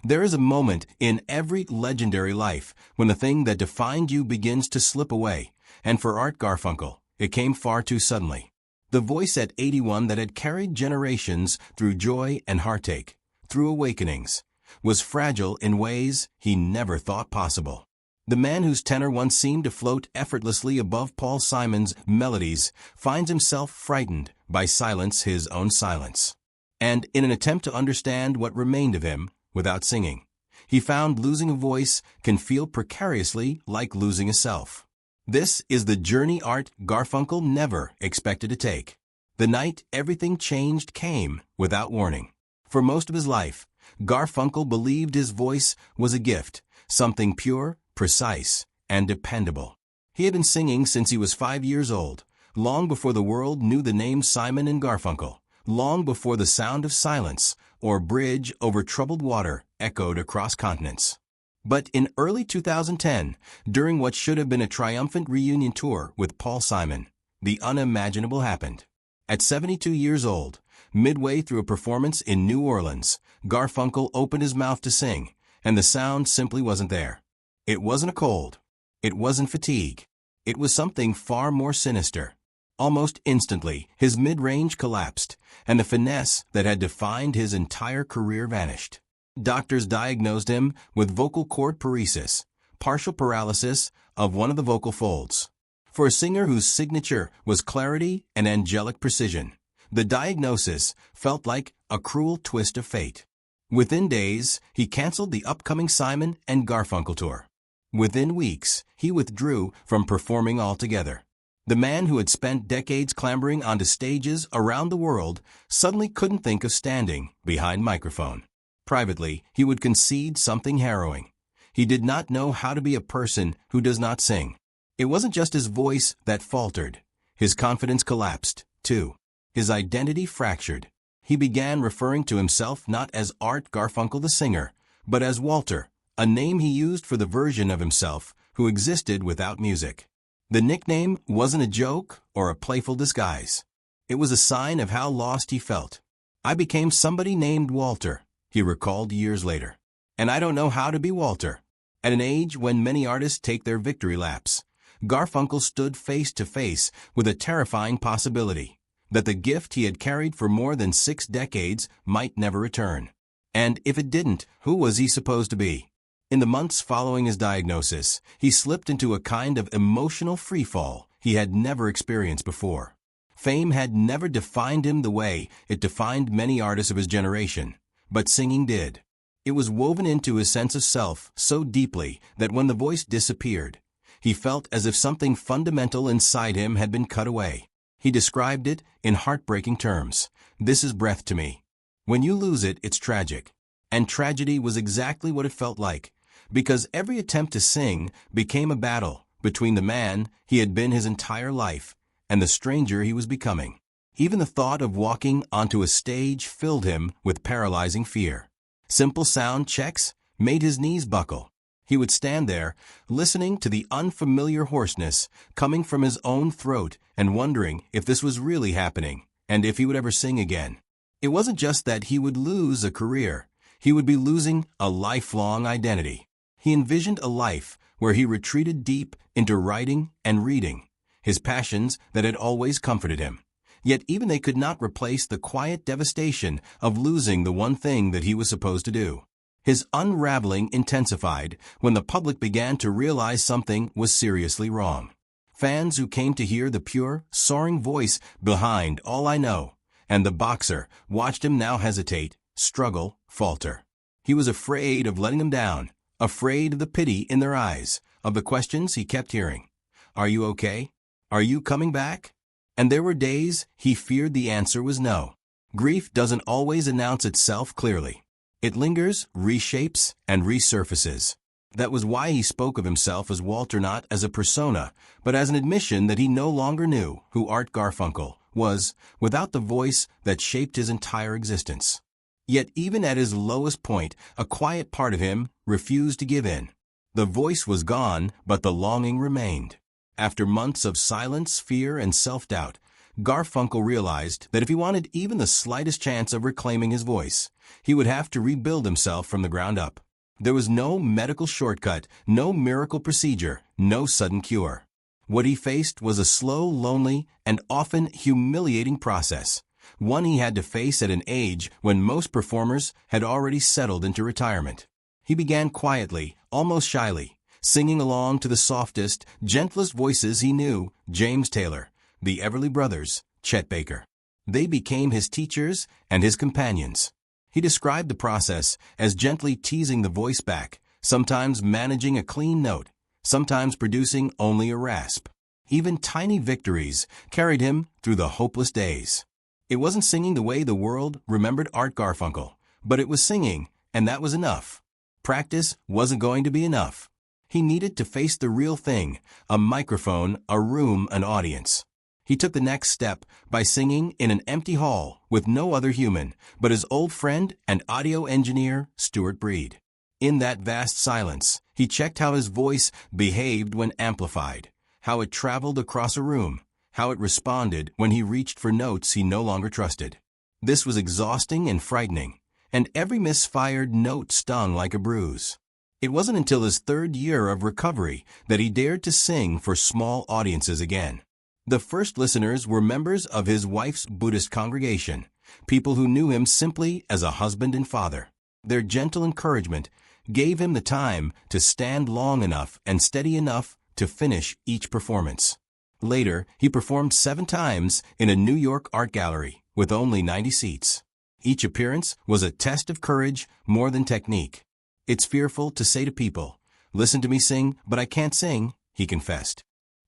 There is a moment in every legendary life when the thing that defined you begins to slip away, and for Art Garfunkel, it came far too suddenly. The voice at 81 that had carried generations through joy and heartache, through awakenings, was fragile in ways he never thought possible. The man whose tenor once seemed to float effortlessly above Paul Simon's melodies finds himself frightened by his own silence. And in an attempt to understand what remained of him without singing, he found losing a voice can feel precariously like losing a self. This is the journey Art Garfunkel never expected to take. The night everything changed came without warning. For most of his life, Garfunkel believed his voice was a gift, something pure, precise, and dependable. He had been singing since he was 5 years old, long before the world knew the names Simon and Garfunkel, long before the sound of silence or bridge over troubled water echoed across continents. But in early 2010, during what should have been a triumphant reunion tour with Paul Simon, the unimaginable happened. At 72 years old, midway through a performance in New Orleans, Garfunkel opened his mouth to sing, and the sound simply wasn't there. It wasn't a cold. It wasn't fatigue. It was something far more sinister. Almost instantly, his mid-range collapsed, and the finesse that had defined his entire career vanished. Doctors diagnosed him with vocal cord paresis, partial paralysis of one of the vocal folds. For a singer whose signature was clarity and angelic precision, the diagnosis felt like a cruel twist of fate. Within days, he canceled the upcoming Simon and Garfunkel tour. Within weeks, he withdrew from performing altogether. The man who had spent decades clambering onto stages around the world suddenly couldn't think of standing behind microphone. Privately, he would concede something harrowing. He did not know how to be a person who does not sing. It wasn't just his voice that faltered. His confidence collapsed, too. His identity fractured. He began referring to himself not as Art Garfunkel the singer, but as Walter, a name he used for the version of himself who existed without music. The nickname wasn't a joke or a playful disguise. It was a sign of how lost he felt. "I became somebody named Walter," he recalled years later. "And I don't know how to be Walter." At an age when many artists take their victory laps, Garfunkel stood face to face with a terrifying possibility that the gift he had carried for more than 6 decades might never return. And if it didn't, who was he supposed to be? In the months following his diagnosis, he slipped into a kind of emotional freefall he had never experienced before. Fame had never defined him the way it defined many artists of his generation, but singing did. It was woven into his sense of self so deeply that when the voice disappeared, he felt as if something fundamental inside him had been cut away. He described it in heartbreaking terms. "This is breath to me. When you lose it, it's tragic." And tragedy was exactly what it felt like, because every attempt to sing became a battle between the man he had been his entire life and the stranger he was becoming. Even the thought of walking onto a stage filled him with paralyzing fear. Simple sound checks made his knees buckle. He would stand there, listening to the unfamiliar hoarseness coming from his own throat and wondering if this was really happening and if he would ever sing again. It wasn't just that he would lose a career. He would be losing a lifelong identity. He envisioned a life where he retreated deep into writing and reading, his passions that had always comforted him. Yet even they could not replace the quiet devastation of losing the one thing that he was supposed to do. His unraveling intensified when the public began to realize something was seriously wrong. Fans who came to hear the pure, soaring voice behind All I Know, and the boxer watched him now hesitate, struggle, falter. He was afraid of letting them down, afraid of the pity in their eyes, of the questions he kept hearing. "Are you okay? Are you coming back?" And there were days he feared the answer was no. Grief doesn't always announce itself clearly. It lingers, reshapes, and resurfaces. That was why he spoke of himself as Walter not as a persona, but as an admission that he no longer knew who Art Garfunkel was without the voice that shaped his entire existence. Yet even at his lowest point, a quiet part of him refused to give in. The voice was gone, but the longing remained. After months of silence, fear, and self-doubt, Garfunkel realized that if he wanted even the slightest chance of reclaiming his voice, he would have to rebuild himself from the ground up. There was no medical shortcut, no miracle procedure, no sudden cure. What he faced was a slow, lonely, and often humiliating process, one he had to face at an age when most performers had already settled into retirement. He began quietly, almost shyly, singing along to the softest, gentlest voices he knew: James Taylor, the Everly Brothers, Chet Baker. They became his teachers and his companions. He described the process as gently teasing the voice back, sometimes managing a clean note, sometimes producing only a rasp. Even tiny victories carried him through the hopeless days. It wasn't singing the way the world remembered Art Garfunkel, but it was singing, and that was enough. Practice wasn't going to be enough. He needed to face the real thing: a microphone, a room, an audience. He took the next step by singing in an empty hall with no other human but his old friend and audio engineer, Stuart Breed. In that vast silence, he checked how his voice behaved when amplified, how it traveled across a room, how it responded when he reached for notes he no longer trusted. This was exhausting and frightening, and every misfired note stung like a bruise. It wasn't until his third year of recovery that he dared to sing for small audiences again. The first listeners were members of his wife's Buddhist congregation, people who knew him simply as a husband and father. Their gentle encouragement gave him the time to stand long enough and steady enough to finish each performance. Later, he performed 7 times in a New York art gallery with only 90 seats. Each appearance was a test of courage more than technique. "It's fearful to say to people, 'Listen to me sing, but I can't sing,'" he confessed.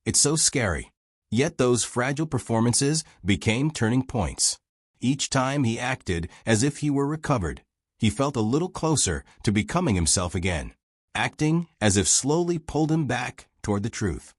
"It's so scary." Yet those fragile performances became turning points. Each time he acted as if he were recovered, he felt a little closer to becoming himself again. Acting as if slowly pulled him back toward the truth.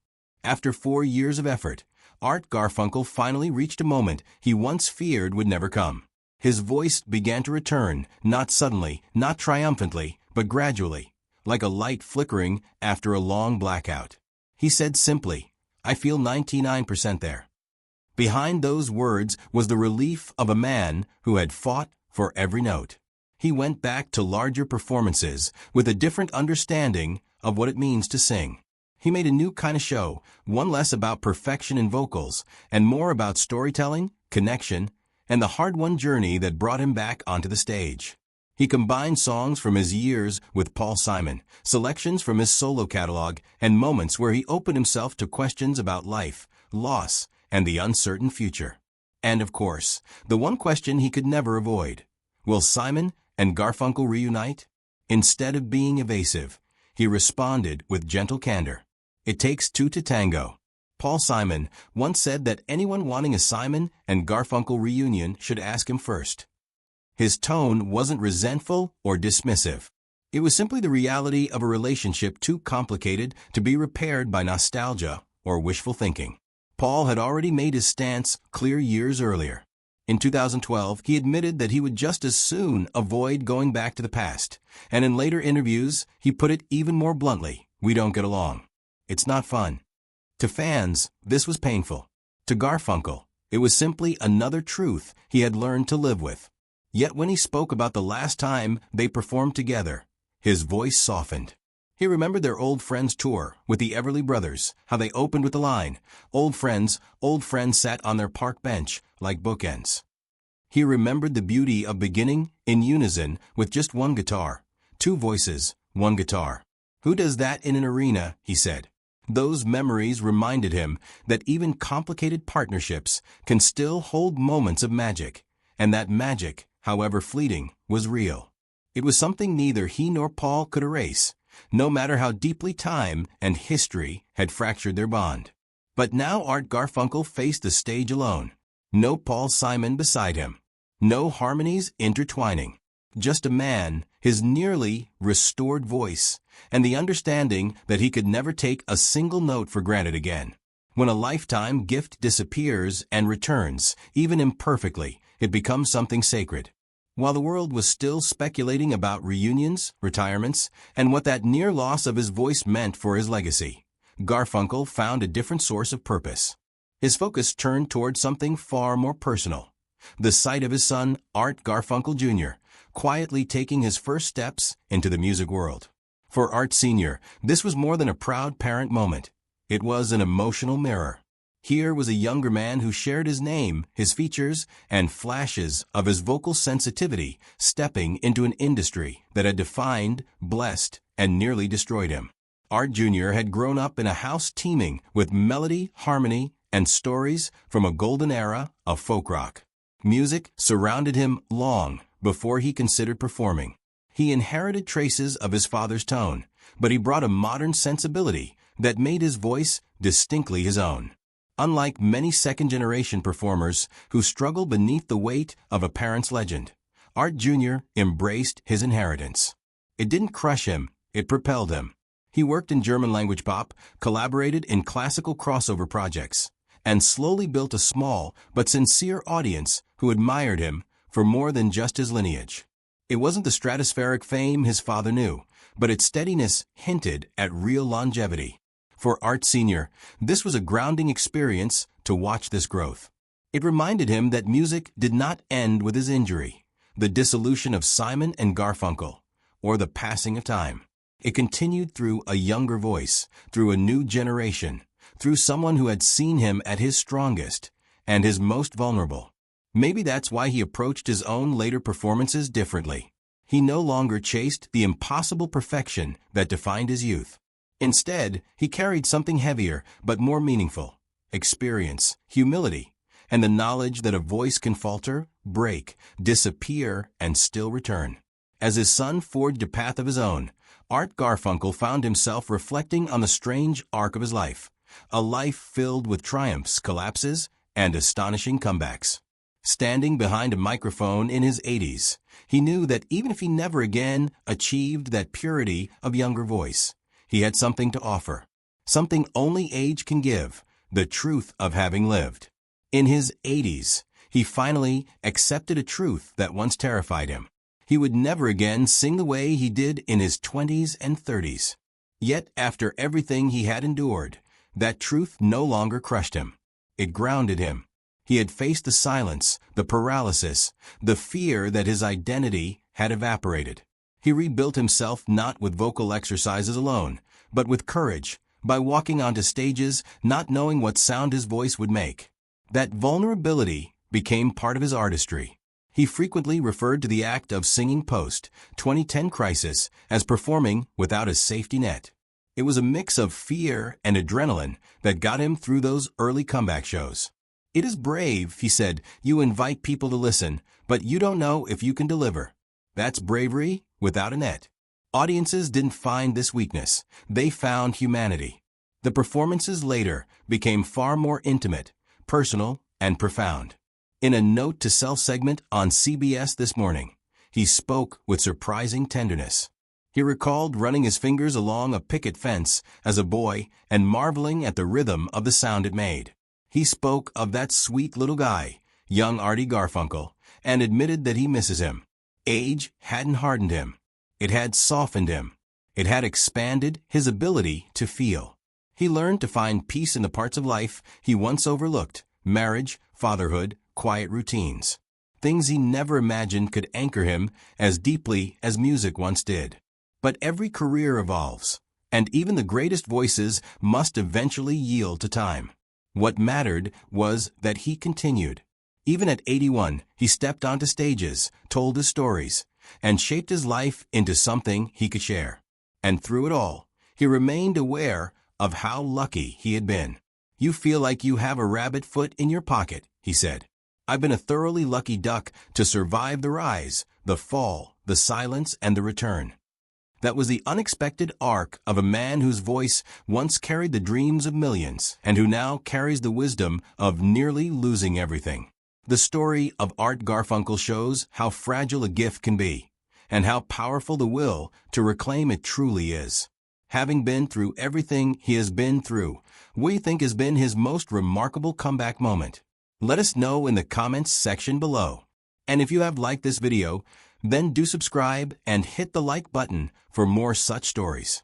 After 4 years of effort, Art Garfunkel finally reached a moment he once feared would never come. His voice began to return, not suddenly, not triumphantly, but gradually, like a light flickering after a long blackout. He said simply, "I feel 99% there." Behind those words was the relief of a man who had fought for every note. He went back to larger performances with a different understanding of what it means to sing. He made a new kind of show, one less about perfection in vocals and more about storytelling, connection, and the hard-won journey that brought him back onto the stage. He combined songs from his years with Paul Simon, selections from his solo catalog, and moments where he opened himself to questions about life, loss, and the uncertain future. And of course, the one question he could never avoid: will Simon and Garfunkel reunite? Instead of being evasive, he responded with gentle candor. "It takes 2 to tango." Paul Simon once said that anyone wanting a Simon and Garfunkel reunion should ask him first. His tone wasn't resentful or dismissive. It was simply the reality of a relationship too complicated to be repaired by nostalgia or wishful thinking. Paul had already made his stance clear years earlier. In 2012, he admitted that he would just as soon avoid going back to the past, and in later interviews, he put it even more bluntly: "We don't get along. It's not fun." To fans, this was painful. To Garfunkel, it was simply another truth he had learned to live with. Yet when he spoke about the last time they performed together, his voice softened. He remembered their Old Friends tour with the Everly Brothers, how they opened with the line, old friends sat on their park bench like bookends." He remembered the beauty of beginning in unison with just one guitar, 2 voices, 1 guitar. "Who does that in an arena?" he said. Those memories reminded him that even complicated partnerships can still hold moments of magic, and that magic, however fleeting, was real. It was something neither he nor Paul could erase, no matter how deeply time and history had fractured their bond. But now Art Garfunkel faced the stage alone. No Paul Simon beside him. No harmonies intertwining. Just a man, his nearly restored voice, and the understanding that he could never take a single note for granted again. When a lifetime gift disappears and returns, even imperfectly, it becomes something sacred. While the world was still speculating about reunions, retirements, and what that near loss of his voice meant for his legacy, Garfunkel found a different source of purpose. His focus turned toward something far more personal. The sight of his son, Art Garfunkel Jr., quietly taking his first steps into the music world. For Art Sr., this was more than a proud parent moment. It was an emotional mirror. Here was a younger man who shared his name, his features, and flashes of his vocal sensitivity, stepping into an industry that had defined, blessed, and nearly destroyed him. Art Jr. had grown up in a house teeming with melody, harmony, and stories from a golden era of folk rock. Music surrounded him long before he considered performing. He inherited traces of his father's tone, but he brought a modern sensibility that made his voice distinctly his own. Unlike many second-generation performers who struggle beneath the weight of a parent's legend, Art Jr. embraced his inheritance. It didn't crush him, it propelled him. He worked in German-language pop, collaborated in classical crossover projects, and slowly built a small but sincere audience who admired him for more than just his lineage. It wasn't the stratospheric fame his father knew, but its steadiness hinted at real longevity. For Art Sr., this was a grounding experience to watch this growth. It reminded him that music did not end with his injury, the dissolution of Simon and Garfunkel, or the passing of time. It continued through a younger voice, through a new generation, through someone who had seen him at his strongest and his most vulnerable. Maybe that's why he approached his own later performances differently. He no longer chased the impossible perfection that defined his youth. Instead, he carried something heavier but more meaningful: experience, humility, and the knowledge that a voice can falter, break, disappear, and still return. As his son forged a path of his own, Art Garfunkel found himself reflecting on the strange arc of his life, a life filled with triumphs, collapses, and astonishing comebacks. Standing behind a microphone in his 80s, he knew that even if he never again achieved that purity of younger voice, he had something to offer, something only age can give, the truth of having lived. In his 80s, he finally accepted a truth that once terrified him. He would never again sing the way he did in his 20s and 30s. Yet, after everything he had endured, that truth no longer crushed him. It grounded him. He had faced the silence, the paralysis, the fear that his identity had evaporated. He rebuilt himself not with vocal exercises alone, but with courage, by walking onto stages not knowing what sound his voice would make. That vulnerability became part of his artistry. He frequently referred to the act of singing post-2010 crisis as performing without a safety net. It was a mix of fear and adrenaline that got him through those early comeback shows. "It is brave," he said, "you invite people to listen, but you don't know if you can deliver. That's bravery without a net." Audiences didn't find this weakness. They found humanity. The performances later became far more intimate, personal, and profound. In a Note to Self segment on CBS This Morning, he spoke with surprising tenderness. He recalled running his fingers along a picket fence as a boy and marveling at the rhythm of the sound it made. He spoke of that sweet little guy, young Artie Garfunkel, and admitted that he misses him. Age hadn't hardened him. It had softened him. It had expanded his ability to feel. He learned to find peace in the parts of life he once overlooked: marriage, fatherhood, quiet routines. Things he never imagined could anchor him as deeply as music once did. But every career evolves, and even the greatest voices must eventually yield to time. What mattered was that he continued. Even at 81, he stepped onto stages, told his stories, and shaped his life into something he could share. And through it all, he remained aware of how lucky he had been. "You feel like you have a rabbit foot in your pocket," he said. "I've been a thoroughly lucky duck to survive the rise, the fall, the silence, and the return." That was the unexpected arc of a man whose voice once carried the dreams of millions and who now carries the wisdom of nearly losing everything. The story of Art Garfunkel shows how fragile a gift can be and how powerful the will to reclaim it truly is. Having been through everything he has been through, what do you think has been his most remarkable comeback moment? Let us know in the comments section below. And if you have liked this video, then do subscribe and hit the like button for more such stories.